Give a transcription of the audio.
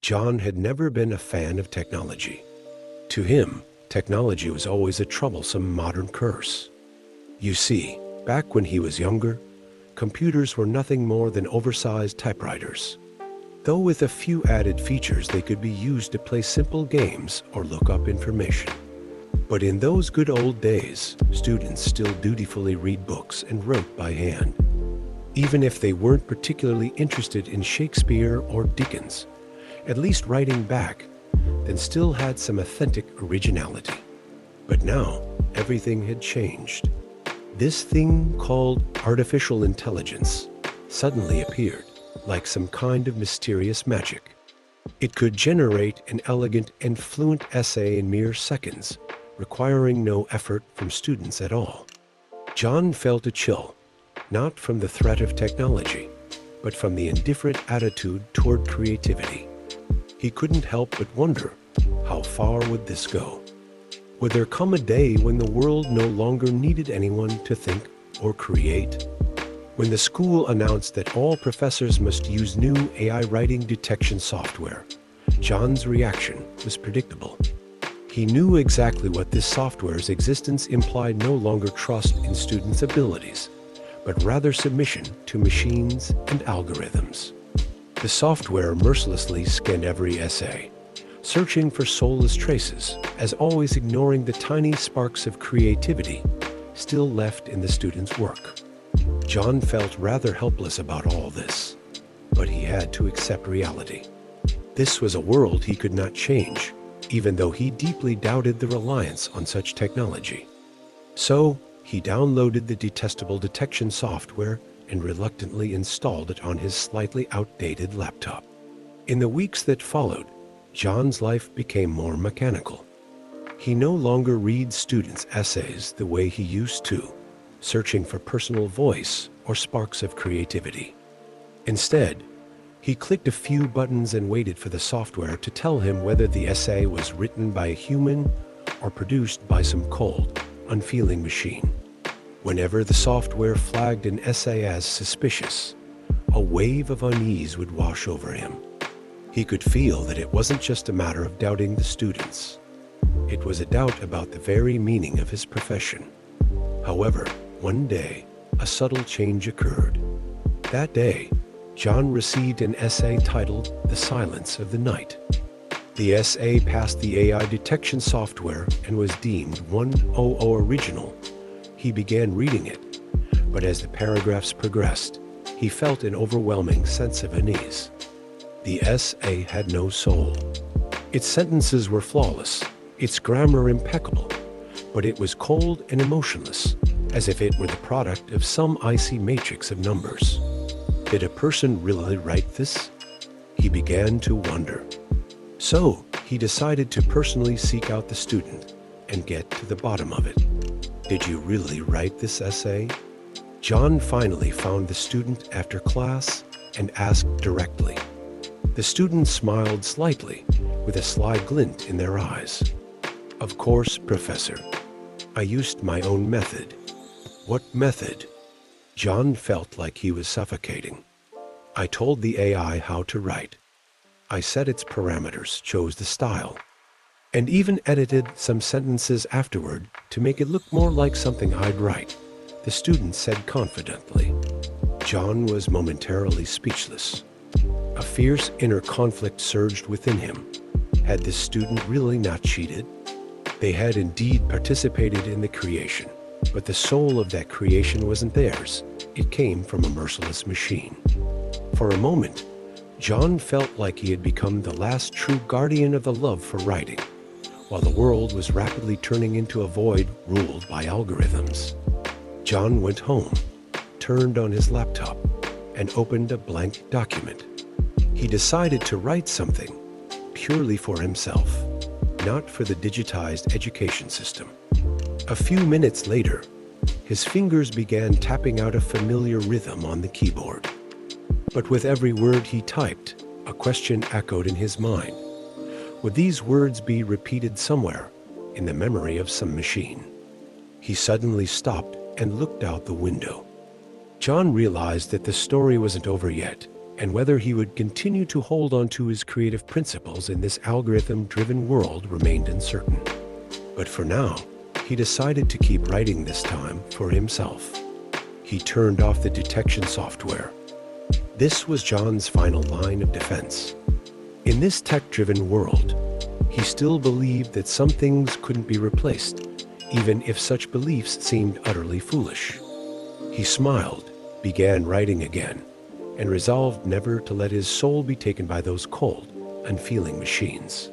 John had never been a fan of technology. To him, technology was always a troublesome modern curse. You see, back when he was younger, computers were nothing more than oversized typewriters. Though with a few added features, they could be used to play simple games or look up information. But in those good old days, students still dutifully read books and wrote by hand. Even if they weren't particularly interested in Shakespeare or Dickens, at least writing back then still had some authentic originality. But now, everything had changed. This thing called artificial intelligence suddenly appeared, like some kind of mysterious magic. It could generate an elegant and fluent essay in mere seconds, requiring no effort from students at all. John felt a chill, not from the threat of technology, but from the indifferent attitude toward creativity. He couldn't help but wonder, how far would this go? Would there come a day when the world no longer needed anyone to think or create? When the school announced that all professors must use new AI writing detection software, John's reaction was predictable. He knew exactly what this software's existence implied: no longer trust in students' abilities, but rather submission to machines and algorithms. The software mercilessly scanned every essay, searching for soulless traces, as always ignoring the tiny sparks of creativity still left in the students' work. John felt rather helpless about all this, but he had to accept reality. This was a world he could not change, even though he deeply doubted the reliance on such technology. So, he downloaded the detestable detection software and reluctantly installed it on his slightly outdated laptop. In the weeks that followed, John's life became more mechanical. He no longer reads students' essays the way he used to, searching for personal voice or sparks of creativity. Instead, he clicked a few buttons and waited for the software to tell him whether the essay was written by a human or produced by some cold, unfeeling machine. Whenever the software flagged an essay as suspicious, a wave of unease would wash over him. He could feel that it wasn't just a matter of doubting the students. It was a doubt about the very meaning of his profession. However, one day, a subtle change occurred. That day, John received an essay titled "The Silence of the Night." The essay passed the AI detection software and was deemed 100 original. He began reading it, but as the paragraphs progressed, he felt an overwhelming sense of unease. The essay had no soul. Its sentences were flawless, its grammar impeccable, but it was cold and emotionless, as if it were the product of some icy matrix of numbers. Did a person really write this? He began to wonder. So, he decided to personally seek out the student and get to the bottom of it. Did you really write this essay? John finally found the student after class and asked directly. The student smiled slightly, with a sly glint in their eyes. Of course, Professor. I used my own method. What method? John felt like he was suffocating. I told the AI how to write. I set its parameters, chose the style, and even edited some sentences afterward to make it look more like something I'd write, the student said confidently. John was momentarily speechless. A fierce inner conflict surged within him. Had this student really not cheated? They had indeed participated in the creation, but the soul of that creation wasn't theirs. It came from a merciless machine. For a moment, John felt like he had become the last true guardian of the love for writing, while the world was rapidly turning into a void ruled by algorithms. John went home, turned on his laptop, and opened a blank document. He decided to write something purely for himself, not for the digitized education system. A few minutes later, his fingers began tapping out a familiar rhythm on the keyboard. But with every word he typed, a question echoed in his mind. Would these words be repeated somewhere in the memory of some machine? He suddenly stopped and looked out the window. John realized that the story wasn't over yet. and whether he would continue to hold on to his creative principles in this algorithm-driven world remained uncertain. But for now, he decided to keep writing, this time for himself. He turned off the detection software. This was John's final line of defense. In this tech-driven world, he still believed that some things couldn't be replaced, even if such beliefs seemed utterly foolish. He smiled, began writing again, and resolved never to let his soul be taken by those cold, unfeeling machines.